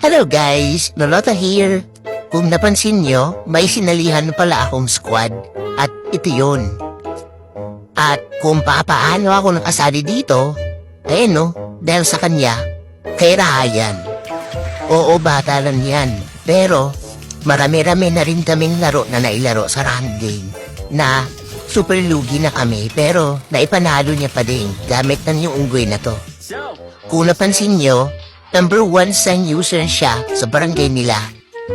Hello guys, Lolota here. Kung napansin nyo, may sinalihan pala akong squad. At ito yun. At kung papaano ako nakasali dito, dahil sa kanya, kay Ryan. Oo, bata lang yan. Pero, marami-rami na rin kaming laro na nailaro sa run game. Na super lugi na kami pero naipanalo niya pa din gamit ng yung unggoy na to. Kung napansin nyo, number 1 sa user siya sa barangay nila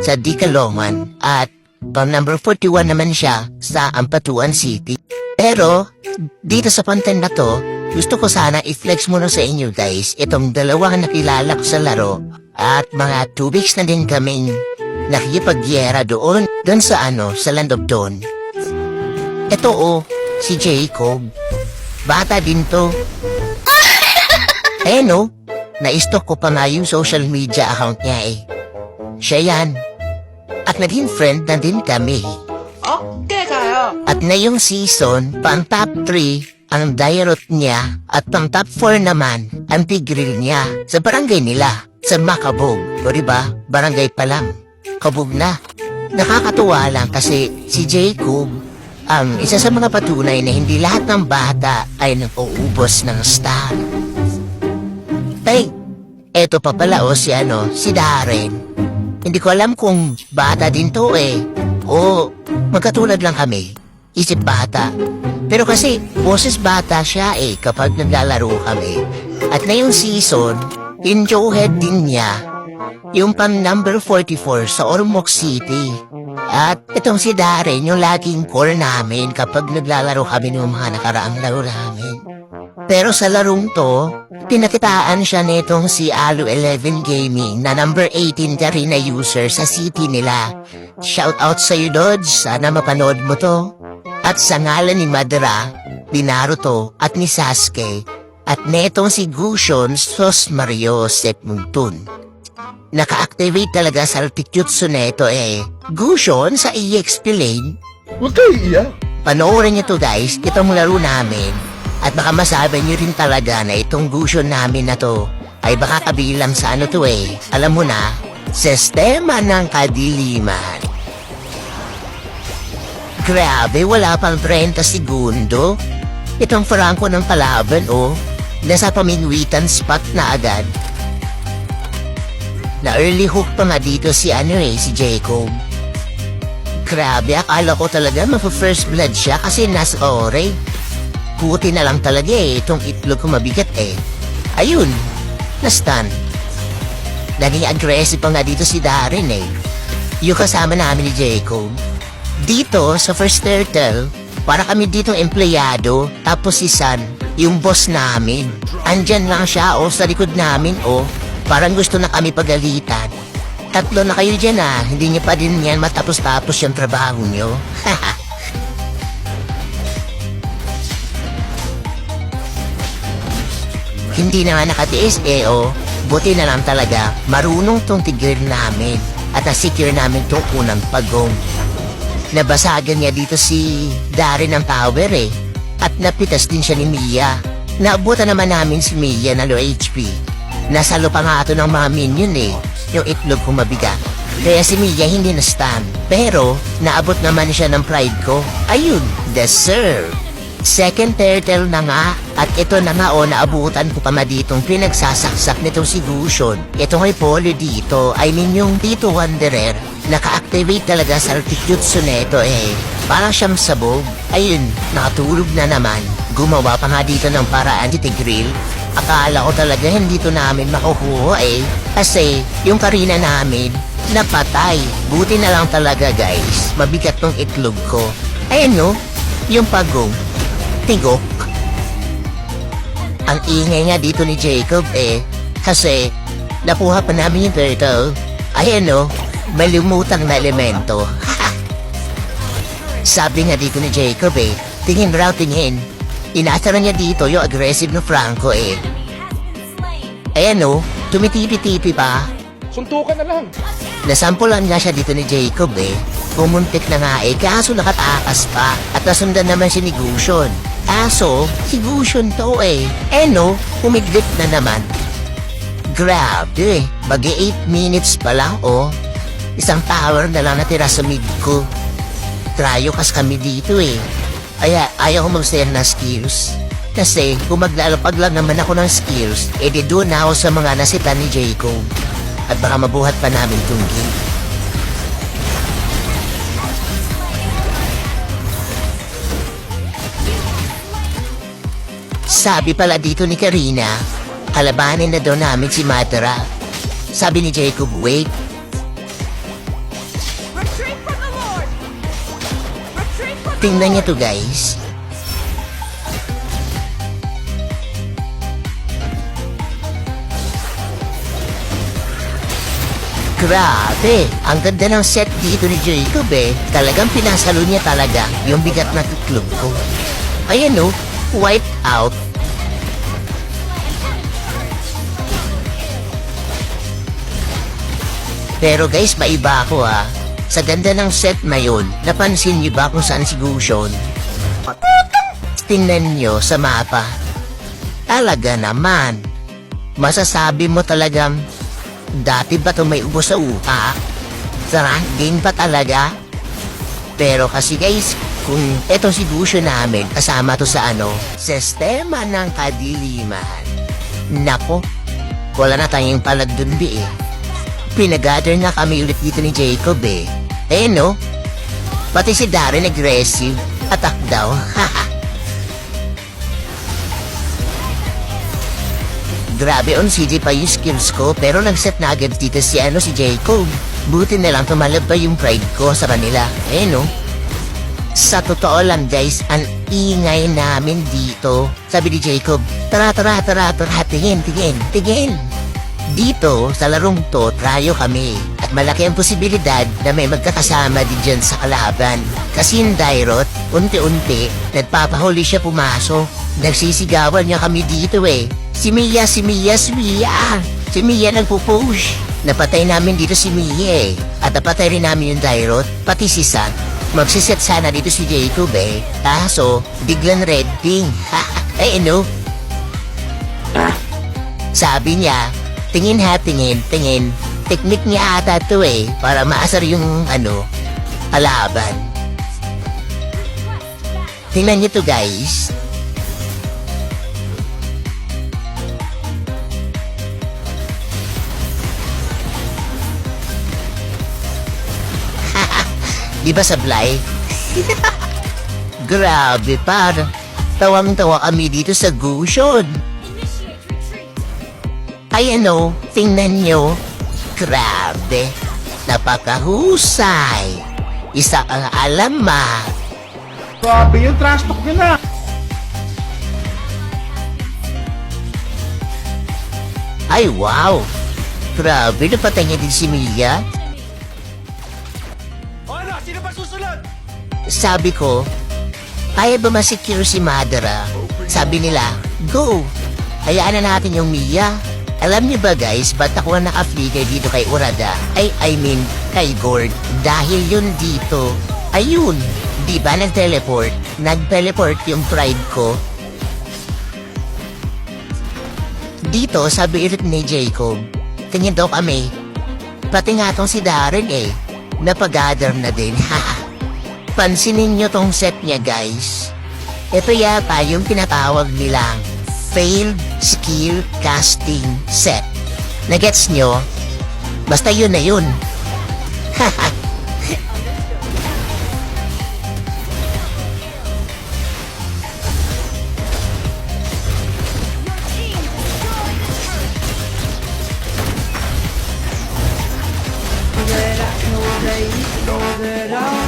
sa Dicalongan at pang number 41 naman siya sa Ampatuan City. Pero, dito sa content na to, gusto ko sana i-flex muna sa inyo guys itong dalawang nakilala ko sa laro at mga 2 weeks na din kaming nakikipagyera doon sa Land of Dawn. Ito si Jacob. Bata din to. Na-stalk ko pa nga yung social media account niya Siya yan. At naging friend na din kami. At ngayong season, pang top 3 ang diarot niya at pang top 4 naman ang tigrill niya sa barangay nila, sa Macabog. O diba, barangay pa lang. Kabog na. Nakakatuwa lang kasi si Jacob ang isa sa mga patunay na hindi lahat ng bata ay nag-uubos ng star. Eto pa pala si Darren. Hindi ko alam kung bata din to o magkatulad lang kami. Isip bata. Pero kasi boses bata siya kapag naglalaro kami. At ngayong season, enjoyed din niya yung pang number 44 sa Ormoc City. At itong si Darren yung laging core namin kapag naglalaro kami ng mga nakaraang laro namin. Pero sa larong to, pinakitaan siya nitong si Alu11 Gaming na number 18 ka rin na user sa city nila. Shoutout sa'yo, Dodge. Sana mapanood mo to. At sa ngalan ni Madara, ni Naruto at ni Sasuke, at netong si Gushon Sos Mario Set Muntun. Naka-activate talaga sa altitutsu neto Gushon sa EXP lane. Huwag kayo iiyak. Panoorin niyo to guys, itong laro namin. At baka masabi niyo rin talaga na itong Gushon namin na to ay baka kabilang sa alam mo na, sistema ng kadiliman. Grabe, wala pang 30 segundo. Itong Franco ng palaban nasa pamingwitan spot na agad. Na early hook pa nga dito si Jacob. Grabe, akala ko talaga ma-first blood siya kasi nasa ore. Puti na lang talaga itong itlog ko mabigat Ayun, na-stun. Naging aggressive pa nga dito si Darren Yung kasama namin ni Jacob. Dito sa first turtle, para kami ditong empleyado, tapos si San, yung boss namin. Andyan lang siya sa likod namin parang gusto na kami pagalitan. 3 na kayo dyan hindi niyo pa din yan matapos-tapos yung trabaho niyo. Hindi na nga nakatiis buti na lang talaga marunong tong tigil namin at na-secure namin tong unang pagong. Nabasagan niya dito si Darren ng tower at napitas din siya ni Mia. Naabutan naman namin si Mia na low HP. Nasalo pa nga ito ng mga minion yung itlog ko mabigat. Kaya si Mia hindi na-stun. Pero naabot naman siya ng pride ko. Ayun, deserve. Second turtle na nga at ito na nga naabutan ko pa ditong pinagsasaksak nitong si Gushon. Ito ngay polo dito, yung Tito Wanderer. Naka-activate talaga sa altitutsu neto Parang siyang sabog. Ayun, nakatulog na naman. Gumawa pa nga dito ng paraan si Tigrill. Akala ko talaga hindi to namin makukuha Kasi yung karina namin, napatay. Buti na lang talaga guys. Mabigat tong itlog ko. Ayun yung pagong. Tigok. Ang ingay nga dito ni Jacob kasi nakuha pa namin yung turtle. Ayan may lumutang na elemento. Sabi nga dito ni Jacob tingin raw tingin. Inasara niya dito yung aggressive na Franco Ayan tumitipi-tipi pa. Suntukan na lang. Nasampulan nga siya dito ni Jacob Pumuntik na nga kaso nakatakas pa at nasundan naman siya ni Gushon. Aso, si Gushon to humiglit na naman. Grabe, mag-8 minutes pa lang, oh. Isang tower na lang natira sa mid ko. Tryo kas kami dito eh. Kaya ayaw ko mag-share ng skills. Kasi kung maglalapag lang naman ako ng skills, edi doon na ako sa mga nasita ni Jacob. At baka mabuhat pa namin itong game. Sabi pala dito ni Karina, kalabanin na daw namin si Madara. Sabi ni Jacob, wait. Retreat from the Lord! Retreat from Tingnan niya to guys. Grabe, ang ganda ng set dito ni Jacob eh. Talagang pinasalo niya talaga yung bigat na tuklog ko. Ayan o, wipe out. Pero guys, maiba ako ha. Sa ganda ng set na yun, napansin niyo ba kung saan si Gusion? Tingnan niyo sa mapa. Talaga naman. Masasabi mo talagang, dati ba ito may ubo sa upa? Sa rank game pa talaga? Pero kasi guys, kung etong si Gusion namin, kasama to sa sistema ng kadiliman. Nako, wala na tayong palag dun eh. Pinagather nga kami ulit dito ni Jacob eh. Eh no? Pati si Darren aggressive. Attack daw. Grabe on CJ pa yung skills ko pero nag-set na agad dito si Jacob. Buti na lang tumalab pa yung pride ko sa kanila. Eh no? Sa totoo lang guys, ang ingay namin dito. Sabi ni Jacob, tara, tingin. Dito, sa larong to, tryo kami. At malaki ang posibilidad na may magkakasama din dyan sa kalaban. Kasi yung Dairot, unti-unti, nagpapahuli siya pumasok. Nagsisigawan niya kami dito eh. Si Mia nagpo-push. Napatay namin dito si Mia eh. At napatay rin namin yung Dairot, pati si San. Magsiset sana dito si Jacob eh. Kaso, biglang red ping. Ay ano? Sabi niya, tingin. Teknik niya ata to eh, para maasar yung kalaban. Tingnan niyo to guys. Di ba sablay? Grabe par. Tawang-tawa kami dito sa Gusion. initiate retreat! Ay tingnan nyo. Grabe. Napakahusay. Isa kang alamat. Grabe yung trash talk nyo na. Ay wow. Grabe, napatay niya din si Mia. Ano? Sino ba susunod? Sabi ko, kaya ba masecure si Madara? Sabi nila, go! Hayaan na natin yung Mia. Alam niyo ba guys, ba't ako naka-flicker dito kay Urada? I mean, kay Gord. Dahil yun dito. Ayun, di ba nag-teleport? Nag-teleport yung pride ko. Dito, sabi ulit ni Jacob, tingin daw kami. Pati nga tong si Darren eh, napag-gather na din. Pansinin nyo tong set niya guys. Ito yata yung tinatawag nilang failed skill casting set. Nagets nyo? Basta yun na yun. Your team destroyed the turret.